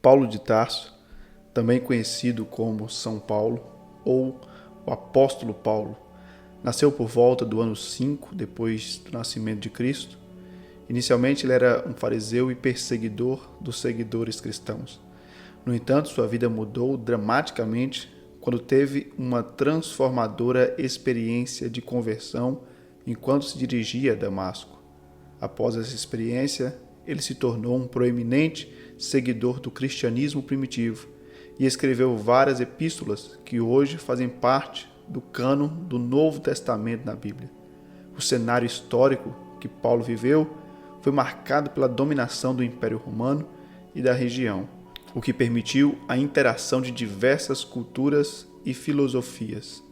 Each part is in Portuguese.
Paulo de Tarso, também conhecido como São Paulo ou o Apóstolo Paulo, nasceu por volta do ano 5 depois do nascimento de Cristo. Inicialmente ele era um fariseu e perseguidor dos seguidores cristãos. No entanto, sua vida mudou dramaticamente quando teve uma transformadora experiência de conversão enquanto se dirigia a Damasco. Após essa experiência, ele se tornou um proeminente seguidor do cristianismo primitivo e escreveu várias epístolas que hoje fazem parte do cânon do Novo Testamento na Bíblia. O cenário histórico que Paulo viveu foi marcado pela dominação do Império Romano e da região, o que permitiu a interação de diversas culturas e filosofias.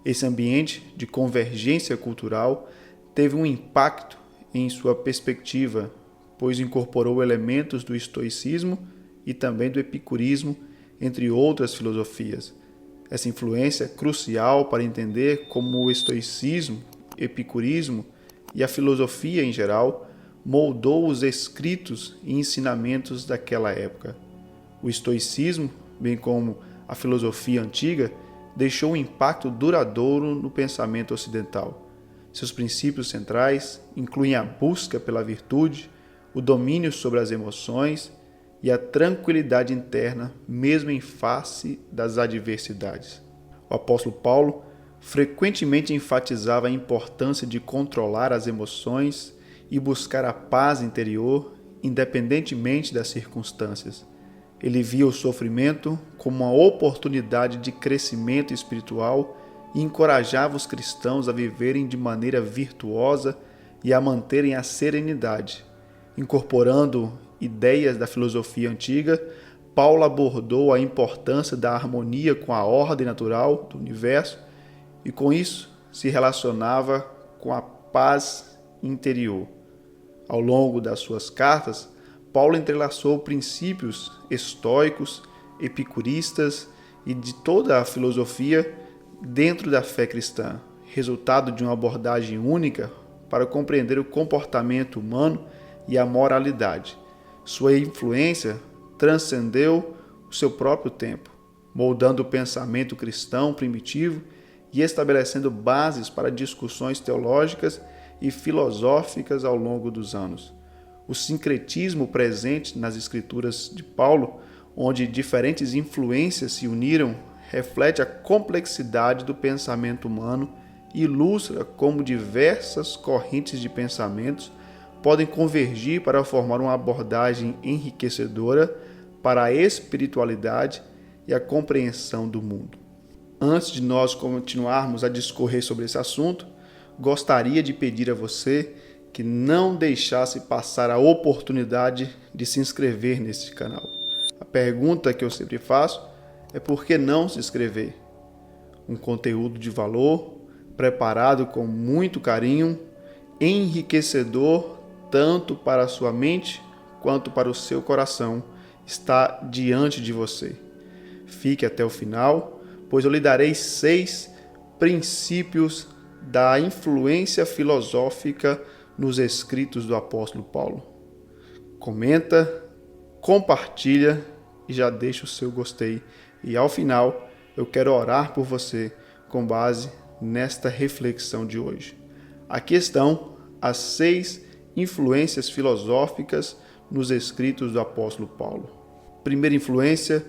Esse ambiente de convergência cultural teve um impacto em sua perspectiva, pois incorporou elementos do estoicismo e também do epicurismo, entre outras filosofias. Essa influência é crucial para entender como o estoicismo, epicurismo e a filosofia em geral moldou os escritos e ensinamentos daquela época. O estoicismo, bem como a filosofia antiga, deixou um impacto duradouro no pensamento ocidental. Seus princípios centrais incluem a busca pela virtude, o domínio sobre as emoções e a tranquilidade interna, mesmo em face das adversidades. O apóstolo Paulo frequentemente enfatizava a importância de controlar as emoções e buscar a paz interior, independentemente das circunstâncias. Ele via o sofrimento como uma oportunidade de crescimento espiritual e encorajava os cristãos a viverem de maneira virtuosa e a manterem a serenidade. Incorporando ideias da filosofia antiga, Paulo abordou a importância da harmonia com a ordem natural do universo e, com isso, se relacionava com a paz interior. Ao longo das suas cartas, Paulo entrelaçou princípios estoicos, epicuristas e de toda a filosofia dentro da fé cristã, resultado de uma abordagem única para compreender o comportamento humano e a moralidade. Sua influência transcendeu o seu próprio tempo, moldando o pensamento cristão primitivo e estabelecendo bases para discussões teológicas e filosóficas ao longo dos anos. O sincretismo presente nas escrituras de Paulo, onde diferentes influências se uniram, reflete a complexidade do pensamento humano e ilustra como diversas correntes de pensamentos podem convergir para formar uma abordagem enriquecedora para a espiritualidade e a compreensão do mundo. Antes de nós continuarmos a discorrer sobre esse assunto, gostaria de pedir a você que não deixasse passar a oportunidade de se inscrever nesse canal. A pergunta que eu sempre faço é por que não se inscrever? Um conteúdo de valor, preparado com muito carinho, enriquecedor tanto para a sua mente quanto para o seu coração, está diante de você. Fique até o final, pois eu lhe darei 6 princípios da influência filosófica nos escritos do apóstolo Paulo. Comenta, compartilha e já deixa o seu gostei. E ao final, eu quero orar por você com base nesta reflexão de hoje. Aqui estão as 6 influências filosóficas nos escritos do apóstolo Paulo. Primeira influência,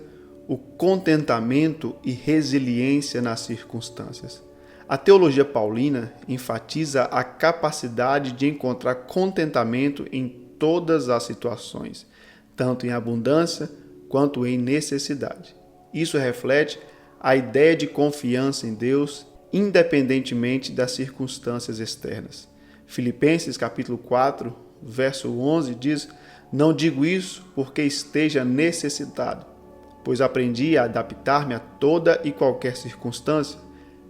o contentamento e resiliência nas circunstâncias. A teologia paulina enfatiza a capacidade de encontrar contentamento em todas as situações, tanto em abundância quanto em necessidade. Isso reflete a ideia de confiança em Deus, independentemente das circunstâncias externas. Filipenses capítulo 4, verso 11 diz: "Não digo isso porque esteja necessitado, pois aprendi a adaptar-me a toda e qualquer circunstância.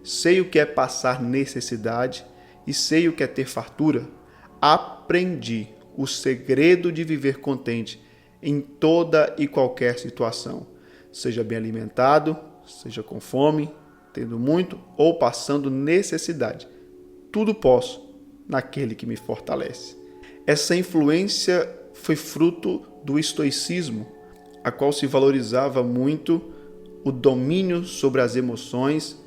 Sei o que é passar necessidade e sei o que é ter fartura. Aprendi o segredo de viver contente em toda e qualquer situação, seja bem alimentado, seja com fome, tendo muito ou passando necessidade. Tudo posso naquele que me fortalece." Essa influência foi fruto do estoicismo. a qual se valorizava muito o domínio sobre as emoções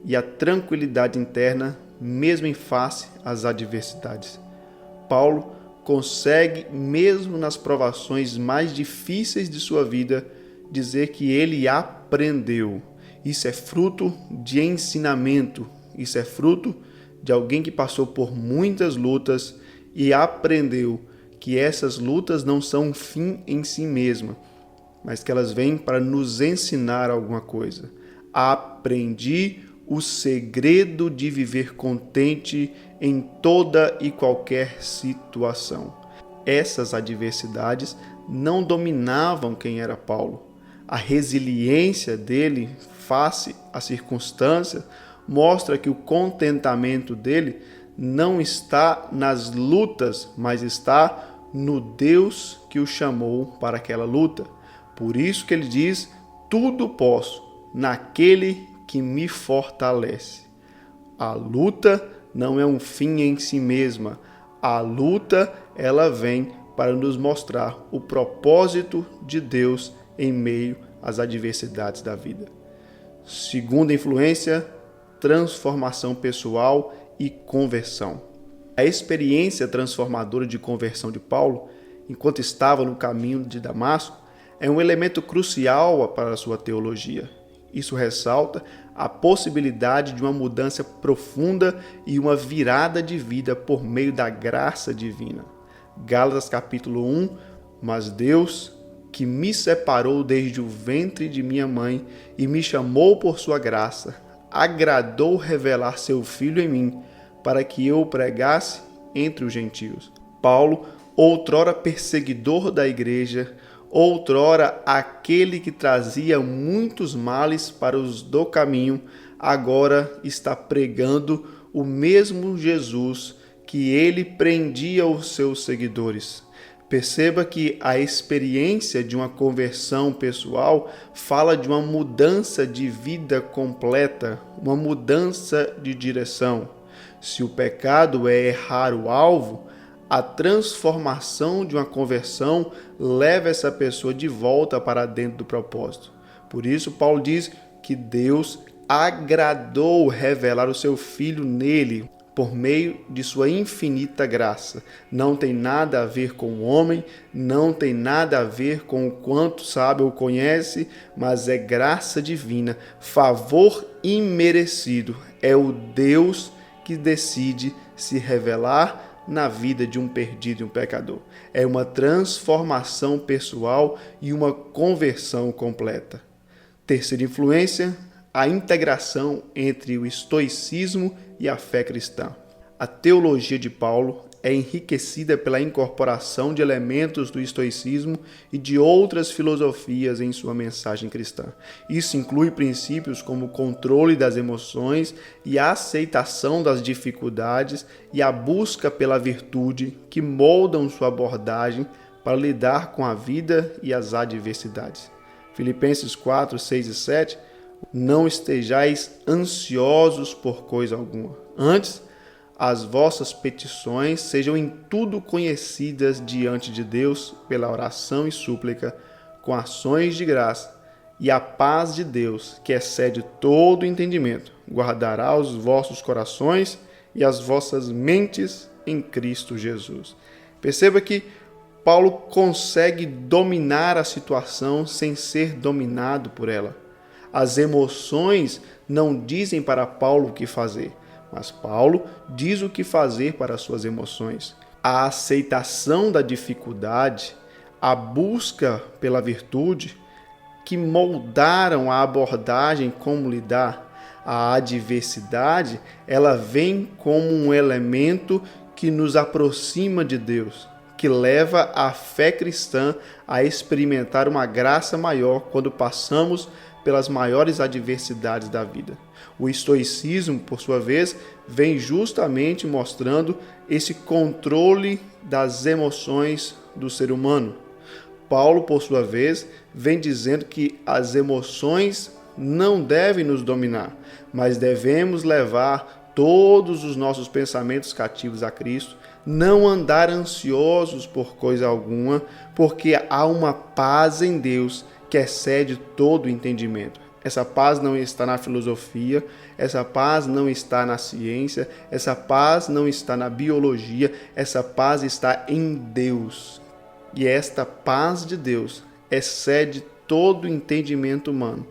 e a tranquilidade interna, mesmo em face às adversidades. Paulo consegue, mesmo nas provações mais difíceis de sua vida, dizer que ele aprendeu. Isso é fruto de ensinamento, isso é fruto de alguém que passou por muitas lutas e aprendeu que essas lutas não são um fim em si mesma, mas que elas vêm para nos ensinar alguma coisa. Aprendi o segredo de viver contente em toda e qualquer situação. Essas adversidades não dominavam quem era Paulo. A resiliência dele face às circunstâncias mostra que o contentamento dele não está nas lutas, mas está no Deus que o chamou para aquela luta. Por isso que ele diz: tudo posso naquele que me fortalece. A luta não é um fim em si mesma. A luta, ela vem para nos mostrar o propósito de Deus em meio às adversidades da vida. Segunda influência, transformação pessoal e conversão. A experiência transformadora de conversão de Paulo, enquanto estava no caminho de Damasco, é um elemento crucial para a sua teologia. Isso ressalta a possibilidade de uma mudança profunda e uma virada de vida por meio da graça divina. Gálatas capítulo 1, mas Deus, que me separou desde o ventre de minha mãe e me chamou por sua graça, agradou revelar seu Filho em mim, para que eu o pregasse entre os gentios. Paulo, outrora perseguidor da igreja, outrora aquele que trazia muitos males para os do caminho, agora está pregando o mesmo Jesus que ele prendia os seus seguidores. Perceba que a experiência de uma conversão pessoal fala de uma mudança de vida completa, uma mudança de direção. Se o pecado é errar o alvo, a transformação de uma conversão leva essa pessoa de volta para dentro do propósito. Por isso, Paulo diz que Deus agradou revelar o seu Filho nele, por meio de sua infinita graça. Não tem nada a ver com o homem, não tem nada a ver com o quanto sabe ou conhece, mas é graça divina, favor imerecido. É o Deus que decide se revelar na vida de um perdido e um pecador. É uma transformação pessoal e uma conversão completa. Terceira influência, a integração entre o estoicismo e a fé cristã. A teologia de Paulo é enriquecida pela incorporação de elementos do estoicismo e de outras filosofias em sua mensagem cristã. Isso inclui princípios como o controle das emoções e a aceitação das dificuldades e a busca pela virtude que moldam sua abordagem para lidar com a vida e as adversidades. Filipenses 4, 6 e 7: não estejais ansiosos por coisa alguma. Antes, as vossas petições sejam em tudo conhecidas diante de Deus pela oração e súplica, com ações de graça, e a paz de Deus, que excede todo entendimento, guardará os vossos corações e as vossas mentes em Cristo Jesus. Perceba que Paulo consegue dominar a situação sem ser dominado por ela. As emoções não dizem para Paulo o que fazer, mas Paulo diz o que fazer para as suas emoções. A aceitação da dificuldade, a busca pela virtude, que moldaram a abordagem como lidar. A adversidade, ela vem como um elemento que nos aproxima de Deus, que leva a fé cristã a experimentar uma graça maior quando passamos pelas maiores adversidades da vida. O estoicismo, por sua vez, vem justamente mostrando esse controle das emoções do ser humano. Paulo, por sua vez, vem dizendo que as emoções não devem nos dominar, mas devemos levar todos os nossos pensamentos cativos a Cristo, não andar ansiosos por coisa alguma, porque há uma paz em Deus que excede todo entendimento. Essa paz não está na filosofia, essa paz não está na ciência, essa paz não está na biologia, essa paz está em Deus. E esta paz de Deus excede todo entendimento humano,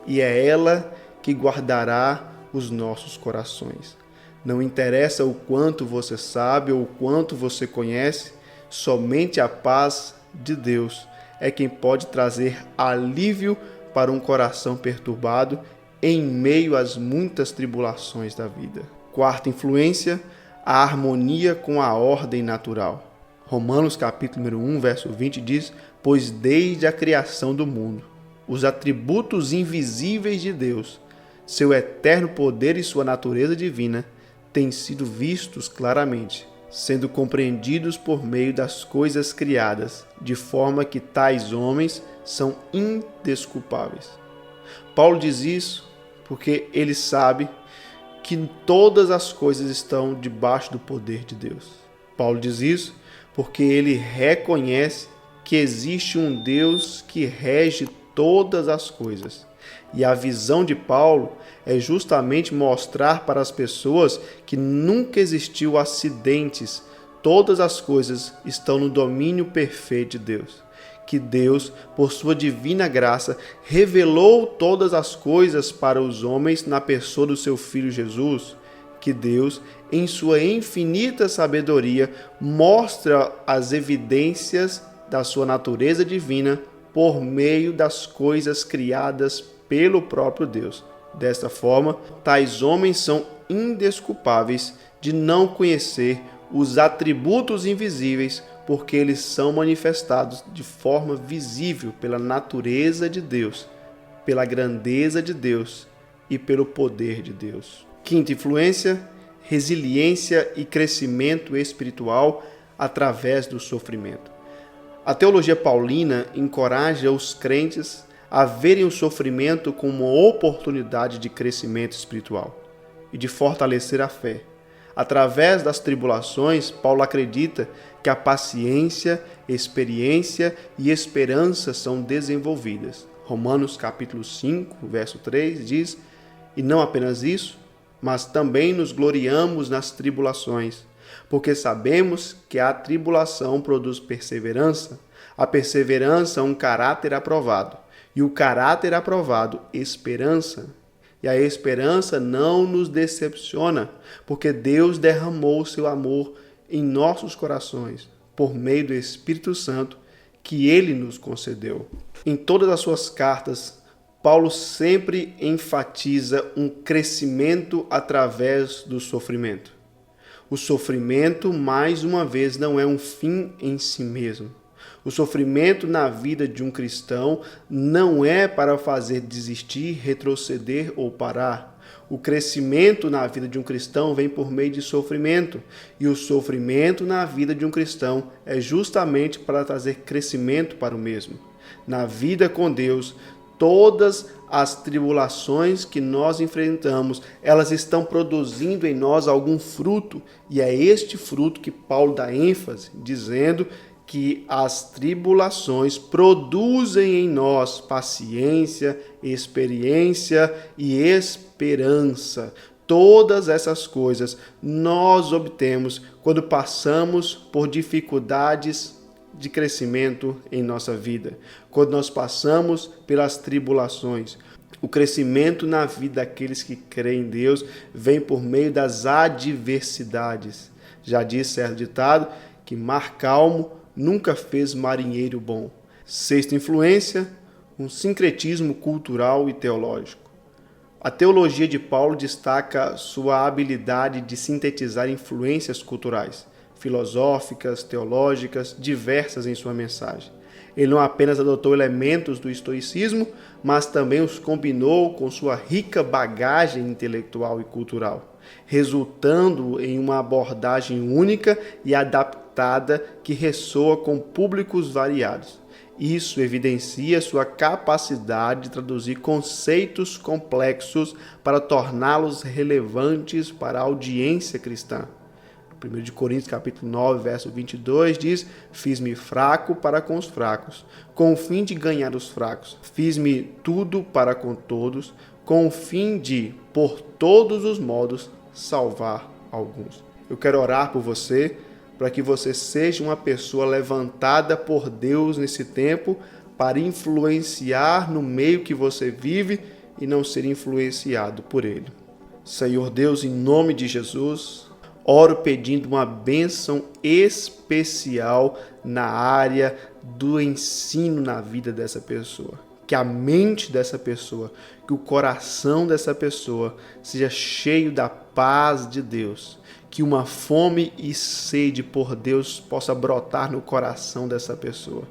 e é ela que guardará os nossos corações. Não interessa o quanto você sabe ou o quanto você conhece, somente a paz de Deus é quem pode trazer alívio para um coração perturbado em meio às muitas tribulações da vida. Quarta influência, a harmonia com a ordem natural. Romanos capítulo 1, verso 20 diz: pois desde a criação do mundo, os atributos invisíveis de Deus, seu eterno poder e sua natureza divina, têm sido vistos claramente, sendo compreendidos por meio das coisas criadas, de forma que tais homens são indesculpáveis. Paulo diz isso porque ele sabe que todas as coisas estão debaixo do poder de Deus. Paulo diz isso porque ele reconhece que existe um Deus que rege todas as coisas. E a visão de Paulo é justamente mostrar para as pessoas que nunca existiu acidentes, todas as coisas estão no domínio perfeito de Deus. Que Deus, por sua divina graça, revelou todas as coisas para os homens na pessoa do seu Filho Jesus. Que Deus, em sua infinita sabedoria, mostra as evidências da sua natureza divina por meio das coisas criadas pelo próprio Deus. Desta forma, tais homens são indesculpáveis de não conhecer os atributos invisíveis, porque eles são manifestados de forma visível pela natureza de Deus, pela grandeza de Deus e pelo poder de Deus. Quinta influência, resiliência e crescimento espiritual através do sofrimento. A teologia paulina encoraja os crentes a verem o sofrimento como uma oportunidade de crescimento espiritual e de fortalecer a fé. Através das tribulações, Paulo acredita que a paciência, experiência e esperança são desenvolvidas. Romanos capítulo 5, verso 3 diz: e não apenas isso, mas também nos gloriamos nas tribulações, porque sabemos que a tribulação produz perseverança, a perseverança um caráter aprovado, e o caráter aprovado, esperança. E a esperança não nos decepciona, porque Deus derramou o seu amor em nossos corações, por meio do Espírito Santo que Ele nos concedeu. Em todas as suas cartas, Paulo sempre enfatiza um crescimento através do sofrimento. O sofrimento, mais uma vez, não é um fim em si mesmo. O sofrimento na vida de um cristão não é para fazer desistir, retroceder ou parar. O crescimento na vida de um cristão vem por meio de sofrimento. E o sofrimento na vida de um cristão é justamente para trazer crescimento para o mesmo. Na vida com Deus, todas as tribulações que nós enfrentamos, elas estão produzindo em nós algum fruto. E é este fruto que Paulo dá ênfase, dizendo que as tribulações produzem em nós paciência, experiência e esperança. Todas essas coisas nós obtemos quando passamos por dificuldades de crescimento em nossa vida, quando nós passamos pelas tribulações. O crescimento na vida daqueles que creem em Deus vem por meio das adversidades. Já disse certo ditado que mar calmo nunca fez marinheiro bom. Sexta influência, um sincretismo cultural e teológico. A teologia de Paulo destaca sua habilidade de sintetizar influências culturais, filosóficas, teológicas, diversas em sua mensagem. Ele não apenas adotou elementos do estoicismo, mas também os combinou com sua rica bagagem intelectual e cultural, resultando em uma abordagem única e adaptada que ressoa com públicos variados. Isso evidencia sua capacidade de traduzir conceitos complexos para torná-los relevantes para a audiência cristã. 1 Coríntios capítulo 9, verso 22 diz: fiz-me fraco para com os fracos, com o fim de ganhar os fracos. Fiz-me tudo para com todos, com o fim de, por todos os modos, salvar alguns. Eu quero orar por você, para que você seja uma pessoa levantada por Deus nesse tempo, para influenciar no meio que você vive e não ser influenciado por ele. Senhor Deus, em nome de Jesus, oro pedindo uma bênção especial na área do ensino na vida dessa pessoa. Que a mente dessa pessoa, que o coração dessa pessoa seja cheio da paz de Deus. Que uma fome e sede por Deus possa brotar no coração dessa pessoa.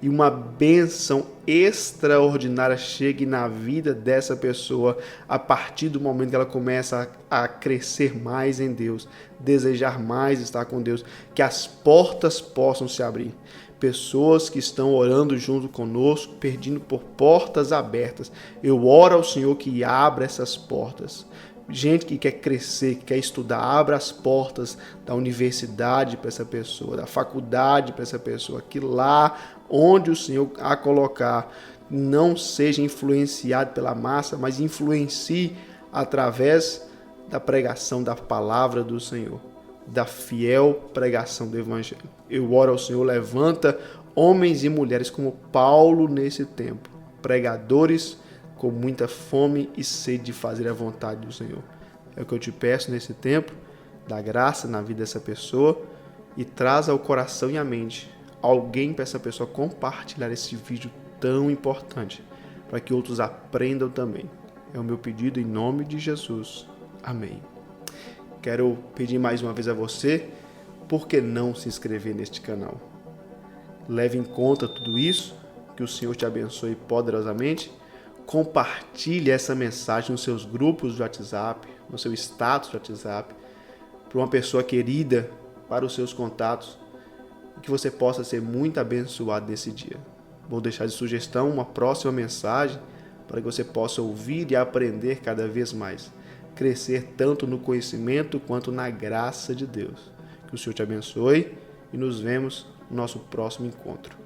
E uma bênção extraordinária chegue na vida dessa pessoa a partir do momento que ela começa a crescer mais em Deus, desejar mais estar com Deus, que as portas possam se abrir. Pessoas que estão orando junto conosco, pedindo por portas abertas. Eu oro ao Senhor que abra essas portas. Gente que quer crescer, que quer estudar, abra as portas da universidade para essa pessoa, da faculdade para essa pessoa, que lá onde o Senhor a colocar não seja influenciado pela massa, mas influencie através da pregação da palavra do Senhor, da fiel pregação do Evangelho. Eu oro ao Senhor, levanta homens e mulheres como Paulo nesse tempo, pregadores com muita fome e sede de fazer a vontade do Senhor. É o que eu te peço nesse tempo, dá graça na vida dessa pessoa e traz ao coração e à mente alguém para essa pessoa compartilhar esse vídeo tão importante, para que outros aprendam também. É o meu pedido em nome de Jesus. Amém. Quero pedir mais uma vez a você, por que não se inscrever neste canal? Leve em conta tudo isso, que o Senhor te abençoe poderosamente. Compartilhe essa mensagem nos seus grupos de WhatsApp, no seu status de WhatsApp, para uma pessoa querida, para os seus contatos, e que você possa ser muito abençoado nesse dia. Vou deixar de sugestão uma próxima mensagem para que você possa ouvir e aprender cada vez mais, crescer tanto no conhecimento quanto na graça de Deus. Que o Senhor te abençoe e nos vemos no nosso próximo encontro.